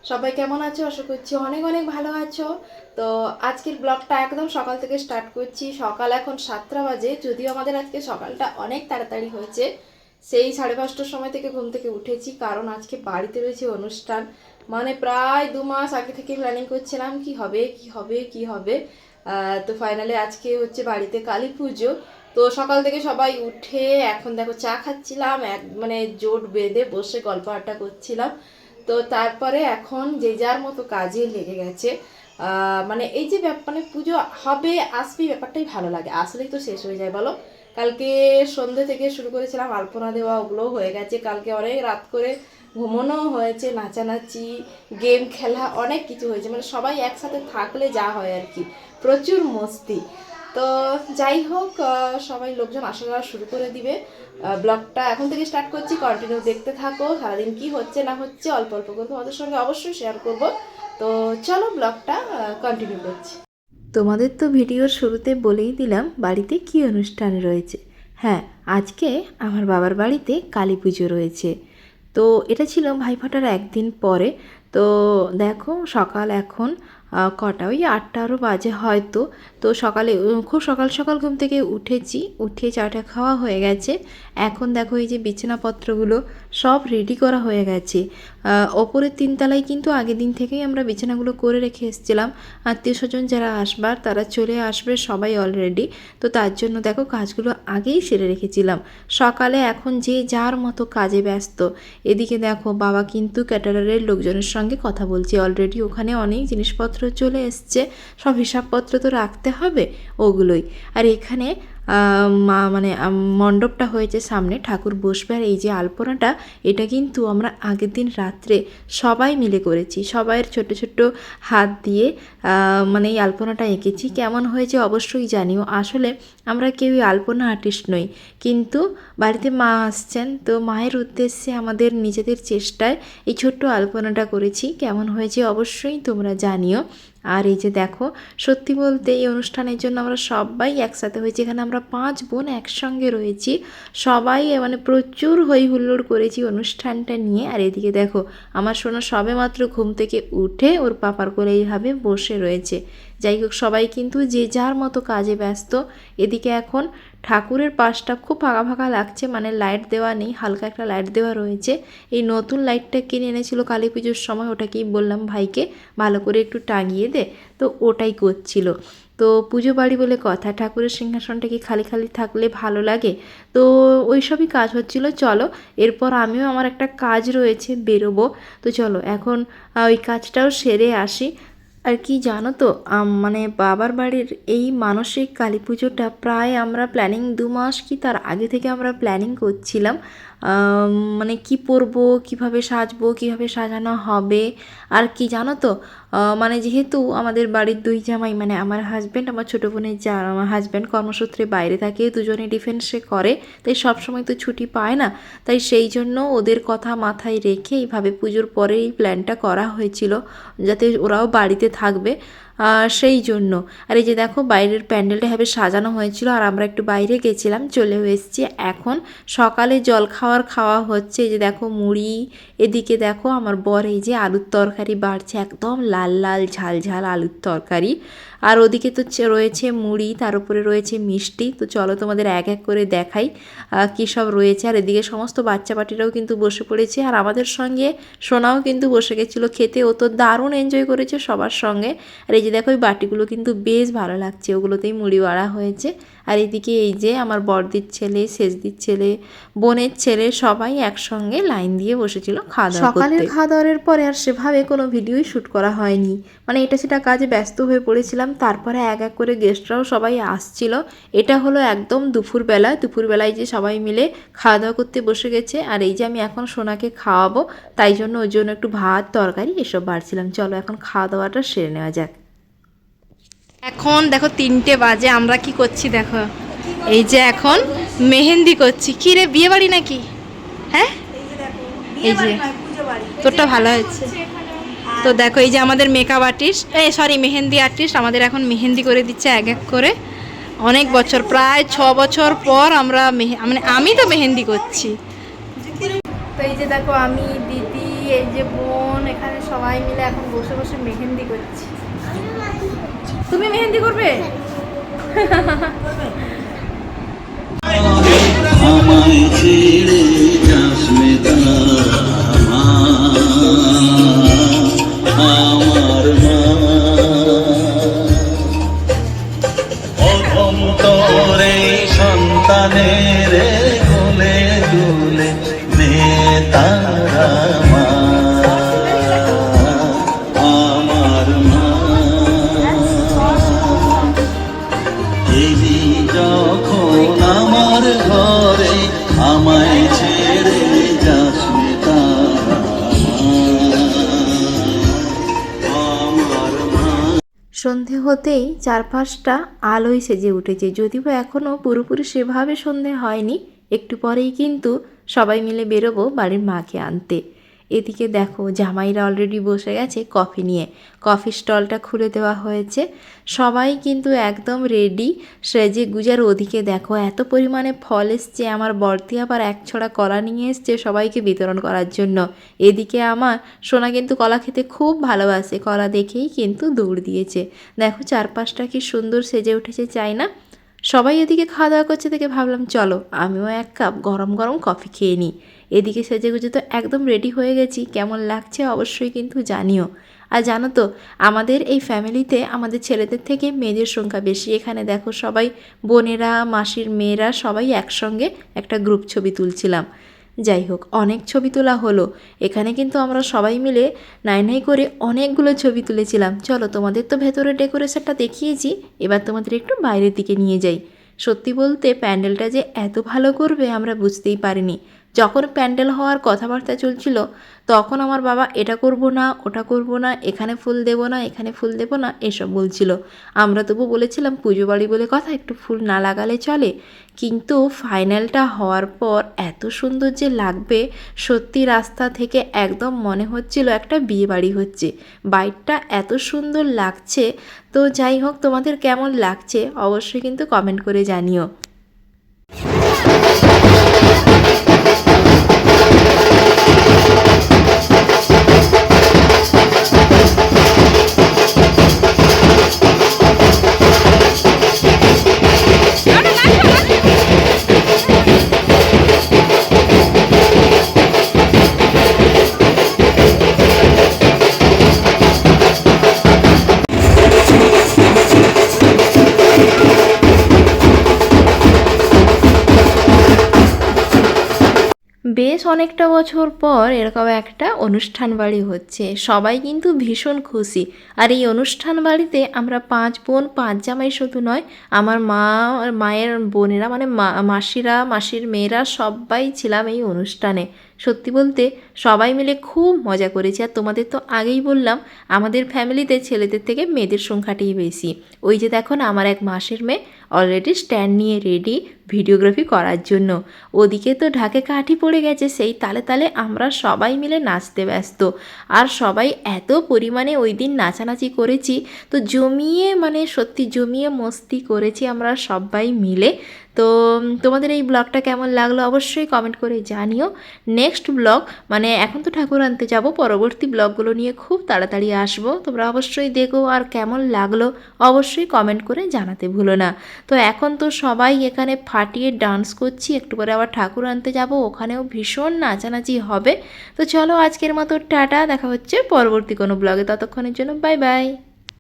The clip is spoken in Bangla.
সবাই কেমন আছো? আশা করছি অনেক অনেক ভালো আছো। তো আজকের ব্লগটা একদম সকাল থেকে স্টার্ট করছি। সকাল এখন 7টা বাজে, যদিও আমাদের আজকে সকালটা অনেক তাড়াতাড়ি হয়েছে। সেই 5:30টার সময় থেকে ঘুম থেকে উঠেছি, কারণ আজকে বাড়িতে রয়েছে অনুষ্ঠান। মানে প্রায় 2 মাস আগে থেকে প্ল্যানিং করছিলাম কি হবে কি হবে কি হবে। তো ফাইনালি আজকে হচ্ছে বাড়িতে কালী পুজো। তো সকাল থেকে সবাই উঠে এখন দেখো চা খাচ্ছিলাম, মানে জোট বেঁধে বসে গল্প আড্ডা করছিলাম। তো তারপরে এখন যে যার মতো কাজে লেগে গেছে। মানে এই যে মানে পুজো হবে আসবে, ব্যাপারটাই ভালো লাগে, আসলেই তো শেষ হয়ে যায় বলো। কালকে সন্ধ্যে থেকে শুরু করেছিলাম, আলপনা দেওয়া ওগুলোও হয়ে গেছে। কালকে অনেক রাত করে ঘুমানো হয়েছে, নাচানাচি, গেম খেলা, অনেক কিছু হয়েছে। মানে সবাই একসাথে থাকলে যা হয় আর কি, প্রচুর মস্তি। তো যাই হোক, সবাই লোকজন আসা যাওয়া শুরু করে দিবে। ব্লগটা এখন থেকে স্টার্ট করছি, কন্টিনিউ দেখতে থাকো। সারাদিন কি হচ্ছে না হচ্ছে অল্প অল্প করে তোমাদের সঙ্গে অবশ্যই শেয়ার করব। তো চলো ব্লগটা কন্টিনিউ করছি। তোমাদের তো ভিডিওর শুরুতে বলেই দিলাম বাড়িতে কি অনুষ্ঠান রয়েছে। হ্যাঁ, আজকে আমার বাবার বাড়িতে কালী পুজো রয়েছে। তো এটা ছিল ভাইফোঁটার একদিন পরে। তো দেখো সকাল এখন কটা, ওই 8টারও বাজে হয়তো। তো সকালে খুব সকাল সকাল ঘুম থেকে উঠেছি, উঠে চাটা খাওয়া হয়ে গেছে। এখন দেখো এই যে বিছানাপত্রগুলো সব রেডি করা হয়ে গেছে। ওপরের 3তলায় কিন্তু আগের দিন থেকেই আমরা বিছানাগুলো করে রেখে এসেছিলাম। আত্মীয় স্বজন যারা আসবার তারা চলে আসবে সবাই অলরেডি। তো তার জন্য দেখো কাজগুলো আগেই সেরে রেখেছিলাম। সকালে এখন যে যার মতো কাজে ব্যস্ত। এদিকে দেখো বাবা কিন্তু ক্যাটারারের লোকজনের সঙ্গে কথা বলছে, অলরেডি ওখানে অনেক জিনিসপত্র চলে এসছে। সব হিসাবপত্র তো রাখতে হবে, ওগুলোই। আর এখানে মানে মণ্ডপটা হয়েছে সামনে, ঠাকুর বসবে। আর এই যে আলপনাটা, এটা কিন্তু আমরা আগের দিন রাত্রে সবাই মিলে করেছি, সবাইয়ের ছোট ছোট হাত দিয়ে মানে এই আলপনাটা এঁকেছি। কেমন হয়েছে অবশ্যই জানিও। আসলে আমরা কেউই আলপনা আর্টিস্ট নই, কিন্তু বাড়িতে মা আসছেন, তো মায়ের উদ্দেশ্যে আমাদের নিজেদের চেষ্টায় এই ছোট্ট আলপনাটা করেছি। কেমন হয়েছে অবশ্যই তোমরা জানিও। আর এই যে দেখো, সত্যি বলতে এই অনুষ্ঠানের জন্য আমরা সবাই একসাথে হয়েছি। এখানে আমরা 5 বোন একসঙ্গে রয়েছি, সবাই মানে প্রচুর হই হুল্লোড় করেছি অনুষ্ঠানটা নিয়ে। আর এদিকে দেখো আমার সোনা সবে মাত্র ঘুম থেকে উঠে ওর পাপার কোলে এইভাবে বসে রয়েছে। যাই হোক, সবাই কিন্তু যে যার মতো কাজে ব্যস্ত। এদিকে এখন ঠাকুরের পাশটা খুব ফাঁকা ফাঁকা লাগছে, মানে লাইট দেওয়া নেই, হালকা একটা লাইট দেওয়া রয়েছে। এই নতুন লাইটটা কিনে এনেছিল কালী পুজোর সময়, ওটাকেই বললাম ভাইকে ভালো করে একটু টাঙিয়ে দে, তো ওটাই করছিল। তো পুজো বাড়ি বলে কথা, ঠাকুরের সিংহাসনটা কি খালি খালি থাকলে ভালো লাগে? তো ওই সবই কাজ হচ্ছিল। চলো, এরপর আমিও আমার একটা কাজ রয়েছে, বেরোবো। তো চলো এখন ওই কাজটাও সেরে আসি। আর কি জানো তো, মানে বাবার বাড়ির এই মানসিক কালী পুজোটা প্রায় আমরা প্ল্যানিং 2 মাস কি তার আগে থেকে আমরা প্ল্যানিং করছিলাম। মানে কি পরবো, কিভাবে সাজবো, কিভাবে সাজানো হবে। আর কি জানো তো, মানে যেহেতু আমাদের বাড়ির 2 জামাই, মানে আমার হাজব্যান্ড, আমার ছোটো বোনের যা, আমার হাজব্যান্ড কর্মসূত্রে বাইরে থাকে, দুজনে ডিফেন্সে করে, তাই সবসময় তো ছুটি পায় না। তাই সেই জন্য ওদের কথা মাথায় রেখে এইভাবে পুজোর পরে এই প্ল্যানটা করা হয়েছিল, যাতে ওরাও বাড়িতে থাকবে, সেই জন্য। আর এই যে দেখো বাইরের প্যান্ডেলটা এভাবে সাজানো হয়েছিল, আর আমরা একটু বাইরে গেছিলাম, চলে এসেছি। এখন সকালে খাওয়া হচ্ছে। এই যে দেখো মুড়ি, এদিকে দেখো আমার বর এই যে আলুর তরকারি বাড়ছে, একদম লাল লাল ঝাল ঝাল আলুর তরকারি। আর ওদিকে তো রয়েছে মুড়ি, তার উপরে রয়েছে মিষ্টি। তো চলো তোমাদের এক এক করে দেখাই কী সব রয়েছে। আর এদিকে সমস্ত বাচ্চা পাটিরাও কিন্তু বসে পড়েছে, আর আমাদের সঙ্গে সোনাও কিন্তু বসে গেছিলো খেতে। ও তো দারুণ এনজয় করেছে সবার সঙ্গে। আর এই যে দেখো ওই বাটিগুলো কিন্তু বেশ ভালো লাগছে, ওগুলোতেই মুড়ি বাড়া হয়েছে। আর এদিকে এই যে আমার বড়দির ছেলে, সেজদির ছেলে, বোনের ছেলে, সবাই একসঙ্গে লাইন দিয়ে বসেছিল খাওয়া দাওয়া করতে। সকালের খাওয়া দাওয়ার পরে আর সেভাবে কোনো ভিডিওই শ্যুট করা হয়নি, মানে এটা সেটা কাজে ব্যস্ত হয়ে পড়েছিলাম। তারপরে এক এক করে গেস্টরাও সবাই আসছিল। এটা হলো একদম দুপুরবেলায় যে সবাই মিলে খাওয়া দাওয়া করতে বসে গেছে। আর এই যে আমি এখন সোনাকে খাওয়াবো, তাই জন্য ওই জন্য একটু ভাত তরকারি এসব বাড়ছিলাম। চলো এখন খাওয়া দাওয়াটা সেরে নেওয়া যাক। এখন দেখো 3টে বাজে, আমরা কি করছি দেখো, এই যে এখন মেহেন্দি করছি। কি রে, বিয়ে বাড়ি নাকি? হ্যাঁ, এই যে তোরটা ভালো হয়েছে। তো দেখো এই যে আমাদের মেকআপ আর্টিস্ট, মেহেন্দি আর্টিস্ট আমাদের এখন মেহেন্দি করে দিচ্ছে এক এক করে। অনেক বছর, প্রায় 6 বছর পর আমরা মানে আমি তো মেহেন্দি করছি। তো এই যে দেখো আমি, দিদি, এই যে বোন এখানে সবাই মিলে এখন বসে বসে মেহেন্দি করছি। তুমি মেহেন্দি করবে? আমায় ছেড়ে যাস মেদা আমার মা অধম তোরে সন্তানের কোলে দুলে নেতারা মা আমার মা এলি যখন আমার ঘরে আমায় ছেড়ে যাস মেতারা আমার মা। সন্ধে হতেই চারপাশটা আলোয় সেজে উঠেছে, যদিও এখনও পুরোপুরি সেভাবে সন্ধে হয়নি। একটু পরেই কিন্তু সবাই মিলে বেরোবো বাড়ির মাকে আনতে। এদিকে দেখো জামাইরা অলরেডি বসে গেছে কফি নিয়ে, কফি স্টলটা খুলে দেওয়া হয়েছে, সবাই কিন্তু একদম রেডি সেজে গুজার। ওদিকে দেখো এত পরিমাণে ফল এসছে, আমার বর্তি আবার এক ছড়া কলা নিয়ে এসছে সবাইকে বিতরণ করার জন্য। এদিকে আমার সোনা কিন্তু কলা খেতে খুব ভালোবাসে, কলা দেখেই কিন্তু দৌড় দিয়েছে। দেখো চারপাশটা কি সুন্দর সেজে উঠেছে, চাই না? সবাই এদিকে খাওয়া দাওয়া করছে দেখে ভাবলাম চলো আমিও এক কাপ গরম গরম কফি খেয়ে নিই। এদিকে সেজে গুজে তো একদম রেডি হয়ে গেছি, কেমন লাগছে অবশ্যই কিন্তু জানিও। আর জানো তো আমাদের এই ফ্যামিলিতে আমাদের ছেলেদের থেকে মেয়েদের সংখ্যা বেশি। এখানে দেখো সবাই বোনেরা মাসির মেয়েরা সবাই একসঙ্গে একটা গ্রুপ ছবি তুলছিলাম। যাই হোক অনেক ছবি তোলা হলো এখানে, কিন্তু আমরা সবাই মিলে নাই নাই করে অনেকগুলো ছবি তুলেছিলাম। চলো তোমাদের তো ভেতরে ডেকোরেশনটা দেখিয়েছি, এবার তোমাদের একটু বাইরের দিকে নিয়ে যাই। সত্যি বলতে প্যান্ডেলটা যে এত ভালো করবে আমরা বুঝতেই পারিনি। যখন প্যান্ডেল হওয়ার কথাবার্তা চলছিল তখন আমার বাবা এটা করব না ওটা করব না, এখানে ফুল দেব না এখানে ফুল দেব না এসব বলছিল। আমরা তবু বলেছিলাম পুজো বাড়ি বলে কথা, একটু ফুল না লাগালে চলে। কিন্তু ফাইনালটা হওয়ার পর এত সুন্দর যে লাগবে, সত্যি রাস্তা থেকে একদম মনে হচ্ছিল একটা বিয়ে বাড়ি হচ্ছে। বাইকটা এত সুন্দর লাগছে। তো যাই হোক তোমাদের কেমন লাগছে অবশ্যই কিন্তু কমেন্ট করে জানিও। বেশ অনেকটা বছর পর এরকম একটা অনুষ্ঠান বাড়ি হচ্ছে, সবাই কিন্তু ভীষণ খুশি। আর এই অনুষ্ঠান বাড়িতে আমরা 5 বোন 5 জামাই শুধু নয়, আমার মা মায়ের বোনেরা মানে মাসিরা মাসির মেয়েরা সবাই ছিলাম এই অনুষ্ঠানে। সত্যি বলতে সবাই মিলে খুব মজা করেছি। আর তোমাদের তো আগেই বললাম আমাদের ফ্যামিলিতে ছেলেদের থেকে মেয়েদের সংখ্যাটাই বেশি। ওই যে দেখো না আমার এক মাসির মেয়ে অলরেডি স্ট্যান্ড নিয়ে রেডি ভিডিওগ্রাফি করার জন্য। ওদিকে তো ঢাকে কাঠি পড়ে গেছে, সেই তালে তালে আমরা সবাই মিলে নাচতে ব্যস্ত। আর সবাই এত পরিমাণে ওই দিন নাচানাচি করেছি, তো জমিয়ে মানে সত্যি জমিয়ে মস্তি করেছি আমরা সবাই মিলে। তো তোমাদের এই ব্লগটা কেমন লাগলো অবশ্যই কমেন্ট করে জানিও। নেক্সট ব্লগ মানে এখন তো ঠাকুর আনতে যাব, পরবর্তী ব্লগগুলো নিয়ে খুব তাড়াতাড়ি আসবো, তোমরা অবশ্যই দেখো। আর কেমন লাগলো অবশ্যই কমেন্ট করে জানাতে ভুলো না। তো এখন তো সবাই এখানে ফাটিয়ে ডান্স করছি, একটু পরে আবার ঠাকুর আনতে যাব, ওখানেও ভীষণ নাচানাচি হবে। তো চলো আজকের মতো টাটা, দেখা হচ্ছে পরবর্তী কোনো ব্লগে, ততক্ষণের জন্য বাই বাই।